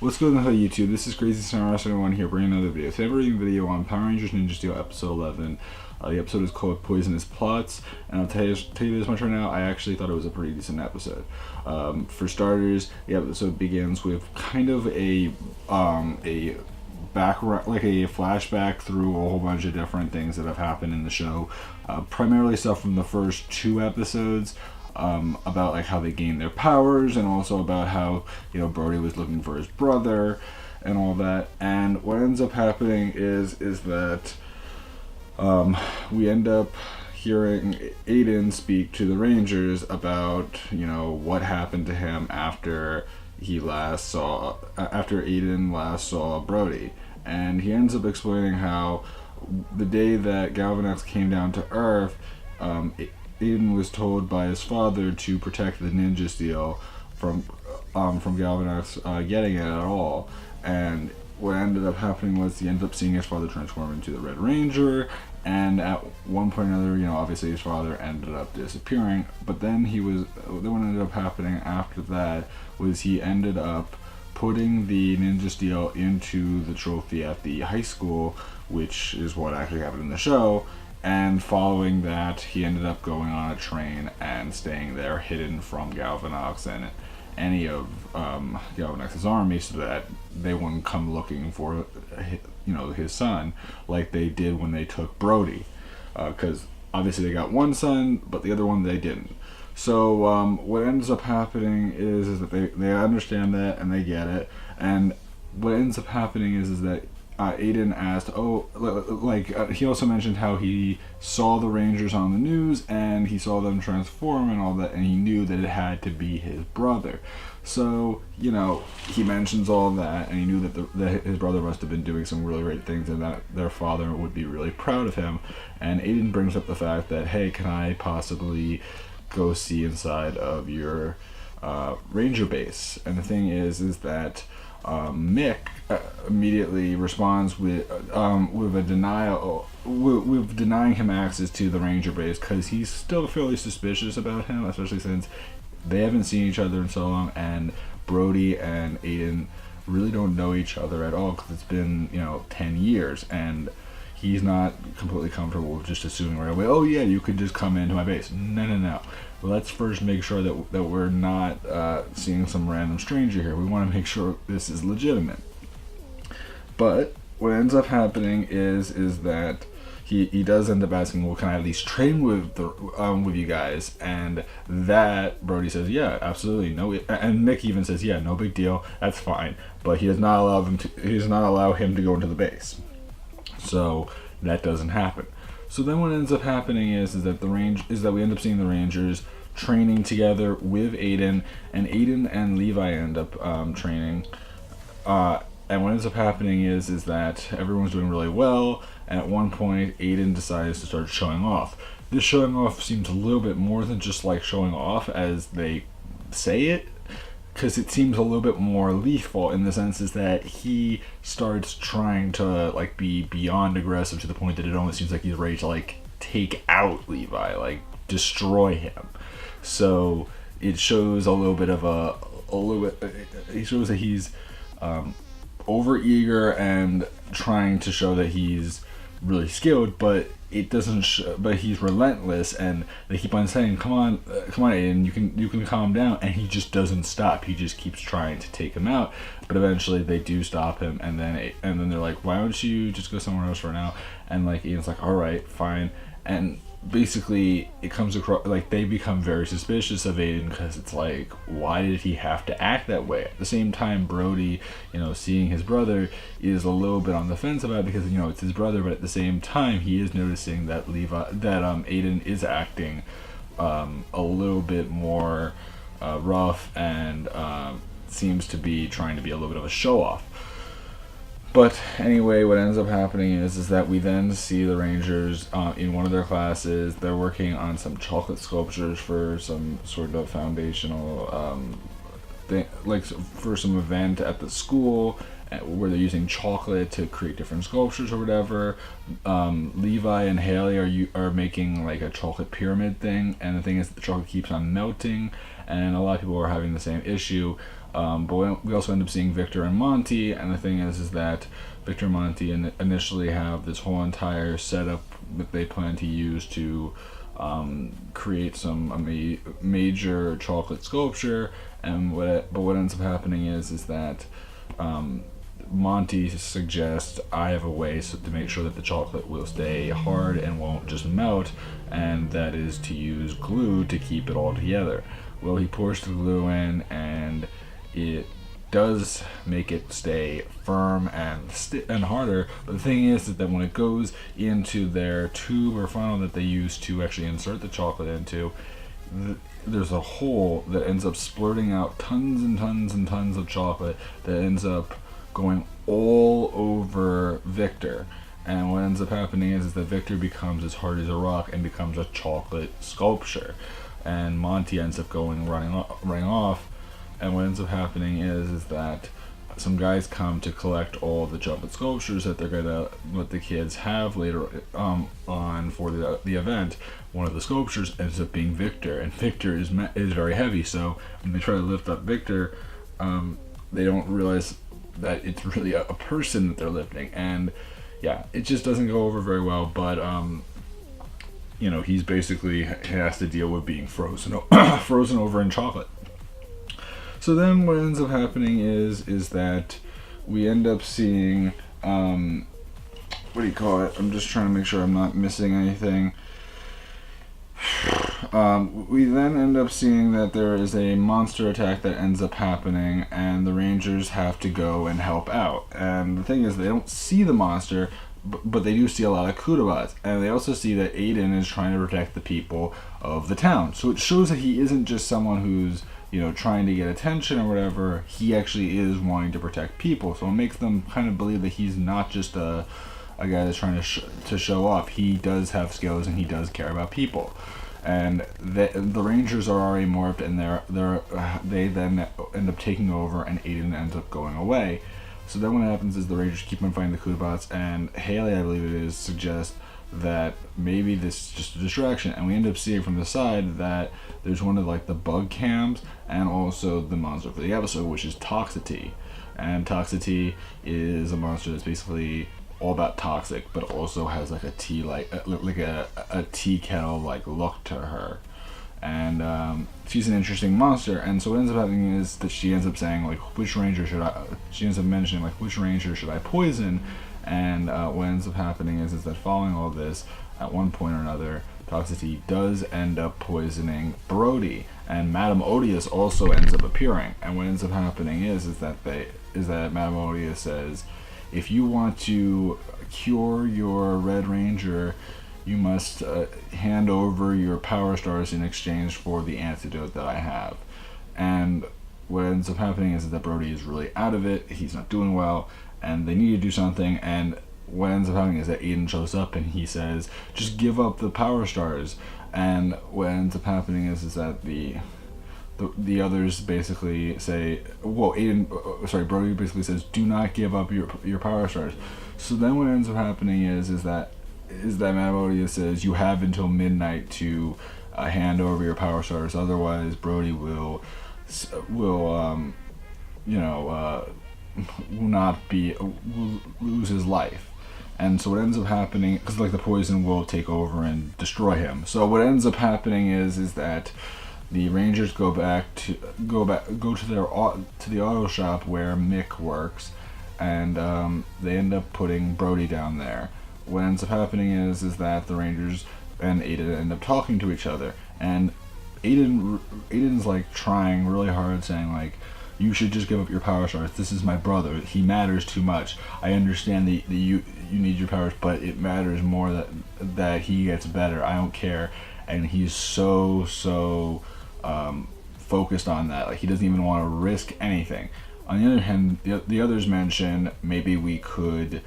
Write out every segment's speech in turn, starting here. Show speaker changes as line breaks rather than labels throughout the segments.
What's going on YouTube? This is Crazy Star 1 here bringing another video. Today we're reading a video on Power Rangers Ninja Steel episode 11. The episode is called Poisonous Plots, and I'll tell you this much right now, I actually thought it was a pretty decent episode. For starters, the episode begins with kind of a background, like a flashback through a whole bunch of different things that have happened in the show. Primarily stuff from the first two episodes. About like how they gained their powers, and also about how Brody was looking for his brother and all that. And what ends up happening is that we end up hearing Aiden speak to the Rangers about what happened to him after Aiden last saw Brody, and he ends up explaining how the day that Galvanax came down to Earth, Aiden was told by his father to protect the Ninja Steel from Galvanax getting it at all. And what ended up happening was he ended up seeing his father transform into the Red Ranger, and at one point or another, obviously his father ended up disappearing. But then what ended up happening after that was he ended up putting the Ninja Steel into the trophy at the high school, which is what actually happened in the show. And following that, he ended up going on a train and staying there hidden from Galvanox and any of Galvanox's army, so that they wouldn't come looking for his son like they did when they took Brody, because obviously they got one son, but the other one they didn't. So what ends up happening is that they understand that and they get it. And what ends up happening is that Aiden asked, he also mentioned how he saw the Rangers on the news and he saw them transform and all that, and he knew that it had to be his brother. So, he mentions all that, and he knew that his brother must have been doing some really great things and that their father would be really proud of him. And Aiden brings up the fact that, hey, can I possibly go see inside of your Ranger base? And the thing is that Mick immediately responds with a denial, with denying him access to the Ranger base, because he's still fairly suspicious about him, especially since they haven't seen each other in so long, and Brody and Aiden really don't know each other at all, because it's been 10 years, and he's not completely comfortable with just assuming right away, oh yeah, you could just come into my base. No. Let's first make sure that we're not seeing some random stranger here. We want to make sure this is legitimate. But what ends up happening is that he does end up asking, well, can I at least train with you guys? And that Brody says, yeah, absolutely, no. And Mick even says, yeah, no big deal, that's fine. But he does not allow him to go into the base. So that doesn't happen. So then what ends up happening is that we end up seeing the Rangers training together with Aiden, and Aiden and Levi end up training. And what ends up happening is that everyone's doing really well, and at one point Aiden decides to start showing off. This showing off seems a little bit more than just like showing off as they say it, because it seems a little bit more lethal, in the sense is that he starts trying to be beyond aggressive, to the point that it almost seems like he's ready to take out Levi, destroy him. So it shows he shows that he's over eager and trying to show that he's really skilled, but it doesn't. But he's relentless, and they keep on saying, "Come on, Aiden, you can calm down." And he just doesn't stop. He just keeps trying to take him out. But eventually, they do stop him, and then they're like, "Why don't you just go somewhere else for now?" And Aiden's like, "All right, fine." And basically, it comes across they become very suspicious of Aiden, because it's like, why did he have to act that way? At the same time, Brody, seeing his brother, is a little bit on the fence about it, because it's his brother, but at the same time he is noticing that Aiden is acting a little bit more rough, and seems to be trying to be a little bit of a show off. But anyway, what ends up happening is that we then see the Rangers in one of their classes. They're working on some chocolate sculptures for some sort of foundational thing, for some event at the school, where they're using chocolate to create different sculptures or whatever. Levi and Haley are making a chocolate pyramid thing, and the thing is that the chocolate keeps on melting, and a lot of people are having the same issue. But we also end up seeing Victor and Monty, and the thing is that Victor and Monty initially have this whole entire setup that they plan to use to create some major chocolate sculpture. And what ends up happening is that Monty suggests I have a way to make sure that the chocolate will stay hard and won't just melt, and that is to use glue to keep it all together. Well, he pours the glue in, and it does make it stay firm and harder. But the thing is that when it goes into their tube or funnel that they use to actually insert the chocolate into, there's a hole that ends up splurting out tons and tons and tons of chocolate that ends up going all over Victor. And what ends up happening is that Victor becomes as hard as a rock and becomes a chocolate sculpture. And Monty ends up running off. And what ends up happening is that some guys come to collect all the chocolate sculptures that they're gonna let the kids have later on for the event. One of the sculptures ends up being Victor, and Victor is very heavy. So when they try to lift up Victor, they don't realize that it's really a person that they're lifting, and yeah, it just doesn't go over very well. But he's basically has to deal with being frozen over in chocolate. So then what ends up happening is that we end up seeing I'm just trying to make sure I'm not missing anything. We then end up seeing that there is a monster attack that ends up happening, and the Rangers have to go and help out. And the thing is, they don't see the monster, but they do see a lot of Kudabots, and they also see that Aiden is trying to protect the people of the town. So it shows that he isn't just someone who's trying to get attention or whatever. He actually is wanting to protect people. So it makes them kind of believe that he's not just a guy that's trying to show off. He does have skills, and he does care about people. And the Rangers are already morphed, and they then end up taking over, and Aiden ends up going away. So then what happens is the Rangers keep on fighting the Kudabots, and Haley, I believe it is, suggests that maybe this is just a distraction, and we end up seeing from the side that there's one of the bug cams and also the monster for the episode, which is Toxity. And Toxity is a monster that's basically all about toxic, but also has a tea a tea kettle look to her. And she's an interesting monster. And so what ends up happening is that she ends up saying which ranger should I? She ends up mentioning which ranger should I poison? And what ends up happening is that following all this, at one point or another, Toxity does end up poisoning Brody, and Madame Odious also ends up appearing. And what ends up happening is that Madame Odious says, if you want to cure your Red Ranger, you must hand over your power stars in exchange for the antidote that I have. And what ends up happening is that Brody is really out of it. He's not doing well, and they need to do something. And what ends up happening is that Aiden shows up, and he says, just give up the power stars. And what ends up happening is that the others basically say, Brody basically says, do not give up your power stars. So then what ends up happening is that Madame Odious says, you have until midnight to hand over your power stars, otherwise Brody will lose his life. And so what ends up happening, because the poison will take over and destroy him. So what ends up happening is that the Rangers go to the auto shop where Mick works, and they end up putting Brody down there. What ends up happening is that the Rangers and Aiden end up talking to each other, and Aiden's trying really hard, saying you should just give up your power stars. This is my brother. He matters too much. I understand that you need your powers, but it matters more that he gets better. I don't care. And he's so focused on that. He doesn't even want to risk anything. On the other hand, the others mention maybe we could,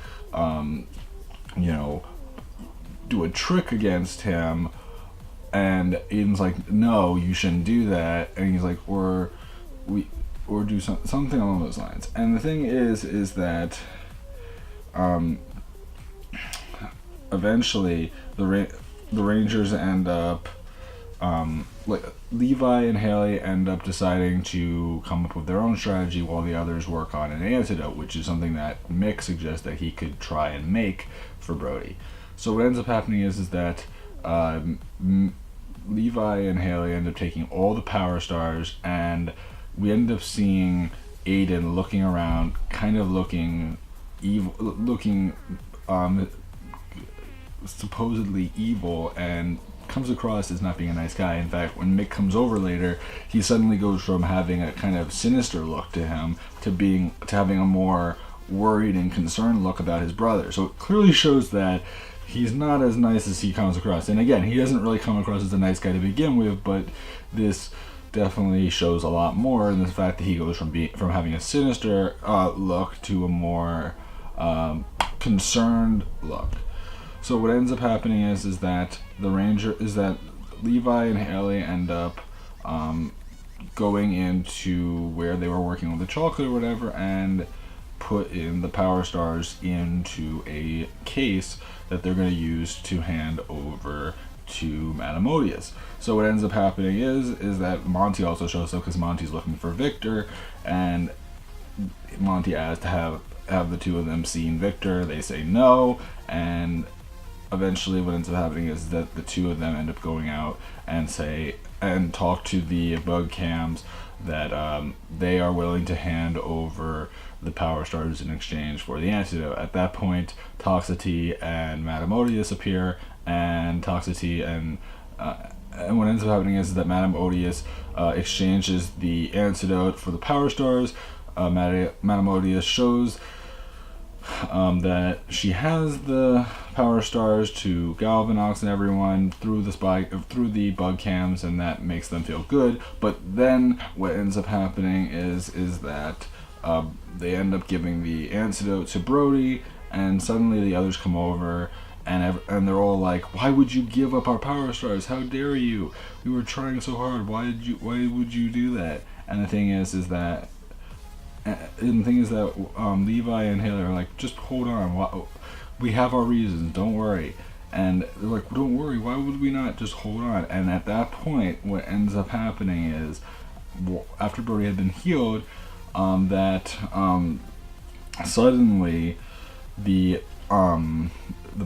do a trick against him. And Aiden's like, no, you shouldn't do that. And he's like, or do something along those lines. And the thing is that eventually the Rangers end up Levi and Haley end up deciding to come up with their own strategy while the others work on an antidote, which is something that Mick suggests that he could try and make for Brody. So what ends up happening is that Levi and Haley end up taking all the power stars, and we end up seeing Aiden looking around, kind of looking evil, supposedly evil, and comes across as not being a nice guy. In fact, when Mick comes over later, he suddenly goes from having a kind of sinister look to him to having a more worried and concerned look about his brother. So it clearly shows that he's not as nice as he comes across. And again, he doesn't really come across as a nice guy to begin with, but this definitely shows a lot more in the fact that he goes from having a sinister look to a more concerned look. So what ends up happening is that Levi and Haley end up going into where they were working with the chocolate or whatever, and put in the power stars into a case that they're going to use to hand over to Madame Odious. So what ends up happening is that Monty also shows up because Monty's looking for Victor, and Monty asks to have the two of them seen Victor. They say no, and eventually what ends up happening is that the two of them end up going out and talk to the bug cams that they are willing to hand over the power stars in exchange for the antidote. At that point, Toxity and Madame Odious appear, and Toxity and what ends up happening is that Madame Odious exchanges the antidote for the power stars. Madame Odious shows that she has the power stars to Galvanox and everyone through the bug cams, and that makes them feel good. But then what ends up happening is that they end up giving the antidote to Brody, and suddenly the others come over, and they're all like, "Why would you give up our power stars? How dare you? We were trying so hard. Why would you do that?" And the thing is that Levi and Haley are like, "Just hold on. We have our reasons. Don't worry." And they're like, "Don't worry. Why would we not just hold on?" And at that point, what ends up happening is, after Brody had been healed, suddenly the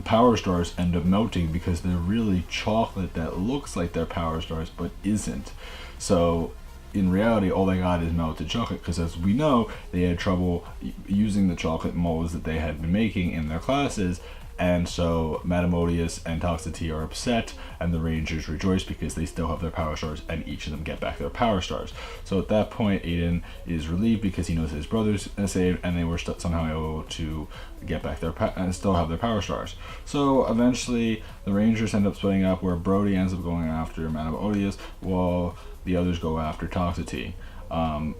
power stars end up melting because they're really chocolate that looks like they're power stars but isn't. So in reality, all they got is melted chocolate, because as we know, they had trouble using the chocolate molds that they had been making in their classes, and so Madame Odious and Toxity are upset, and the Rangers rejoice because they still have their power stars, and each of them get back their power stars. So at that point, Aiden is relieved because he knows his brother's saved, and they were somehow able to get back and still have their power stars. So eventually, the Rangers end up splitting up, where Brody ends up going after Madame Odious, while the others go after Toxity.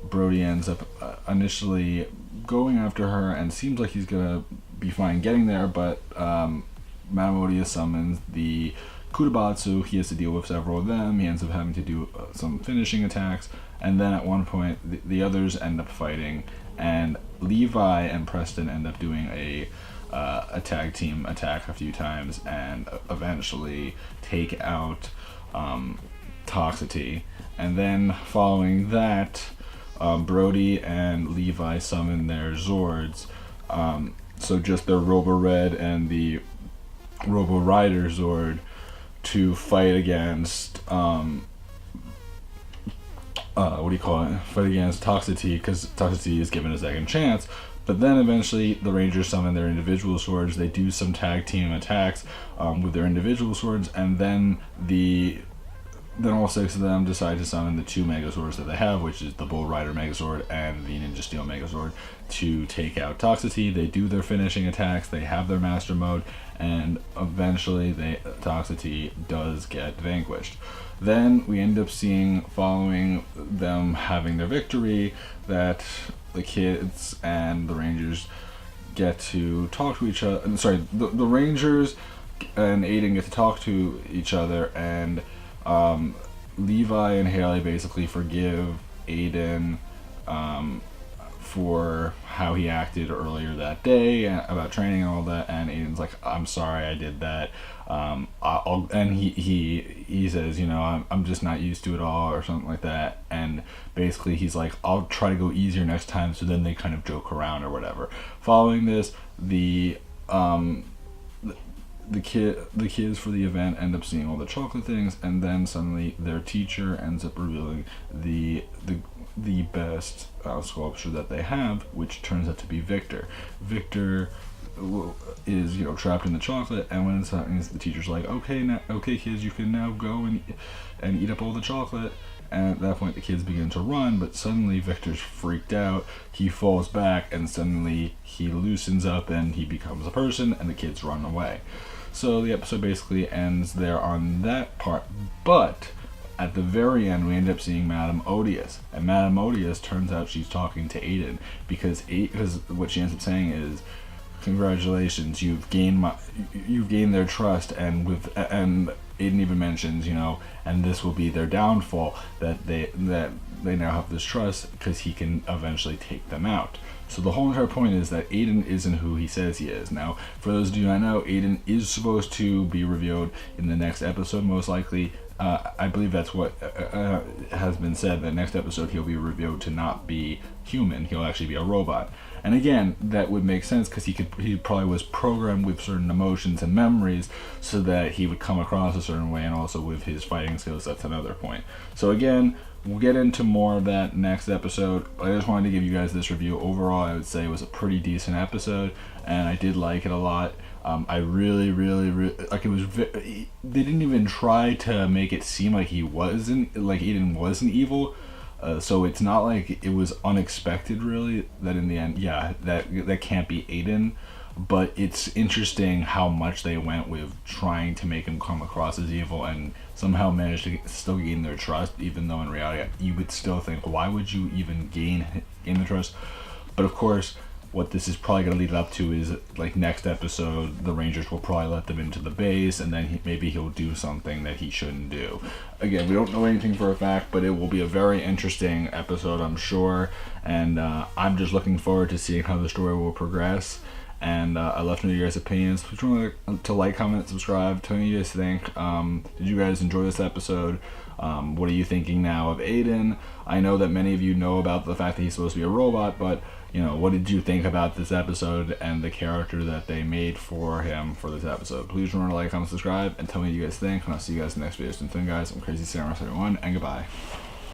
Brody ends up initially going after her, and seems like he's gonna be fine getting there, but Madame Odious summons the Kutabatsu. He has to deal with several of them. He ends up having to do some finishing attacks, and then at one point the others end up fighting, and Levi and Preston end up doing a tag team attack a few times, and eventually take out Toxity. And then following that, Brody and Levi summon their Zords. So just their Robo Red and the Robo Rider Zord to fight against fight against Toxity, because Toxity is given a second chance. But then eventually the Rangers summon their individual swords. They do some tag team attacks with their individual swords, and then all six of them decide to summon the two Megazords that they have, which is the Bull Rider Megazord and the Ninja Steel Megazord, to take out Toxity. They do their finishing attacks, they have their Master Mode, and eventually Toxity does get vanquished. Then we end up seeing, following them having their victory, that the kids and the Rangers get to talk to each other. The Rangers and Aiden get to talk to each other, and Levi and Haley basically forgive Aiden for how he acted earlier that day about training and all that, and Aiden's like, I'm sorry I did that. And he says, I'm just not used to it all, or something like that. And basically he's like, I'll try to go easier next time. So then they kind of joke around or whatever. Following this, the kids for the event end up seeing all the chocolate things, and then suddenly their teacher ends up revealing the best sculpture that they have, which turns out to be Victor. Victor is trapped in the chocolate, and when it's happening, the teacher's like, okay kids, you can now go and eat up all the chocolate. And at that point the kids begin to run, but suddenly Victor's freaked out. He falls back, and suddenly he loosens up and he becomes a person, and the kids run away. So the episode basically ends there on that part, but at the very end we end up seeing Madame Odious, and Madame Odious turns out she's talking to Aiden, because what she ends up saying is, congratulations, you've gained their trust, and Aiden even mentions, and this will be their downfall, that they now have this trust because he can eventually take them out. So the whole entire point is that Aiden isn't who he says he is. Now, for those of you not know, Aiden is supposed to be revealed in the next episode, most likely. I believe that's what has been said. The next episode he'll be revealed to not be human. He'll actually be a robot. And again, that would make sense because he probably was programmed with certain emotions and memories so that he would come across a certain way, and also with his fighting skills, that's another point. So again, we'll get into more of that next episode. I just wanted to give you guys this review. Overall, I would say it was a pretty decent episode, and I did like it a lot. I really like it. They didn't even try to make it seem like Aiden wasn't evil. So it's not like it was unexpected, really, that in the end, that can't be Aiden. But it's interesting how much they went with trying to make him come across as evil and somehow managed to still gain their trust, even though in reality you would still think, why would you even gain the trust? But of course, what this is probably going to lead up to is, like, next episode, the Rangers will probably let them into the base, and then maybe he'll do something that he shouldn't do. Again, we don't know anything for a fact, but it will be a very interesting episode, I'm sure, and I'm just looking forward to seeing how the story will progress. And I'd love to know your guys' opinions. Please remember to like, comment, subscribe. Tell me what you guys think. Did you guys enjoy this episode? What are you thinking now of Aiden? I know that many of you know about the fact that he's supposed to be a robot, but what did you think about this episode and the character that they made for him for this episode? Please remember to like, comment, subscribe, and tell me what you guys think. And I'll see you guys in the next video. Soon, guys. I'm Crazy Samurai 71, and goodbye.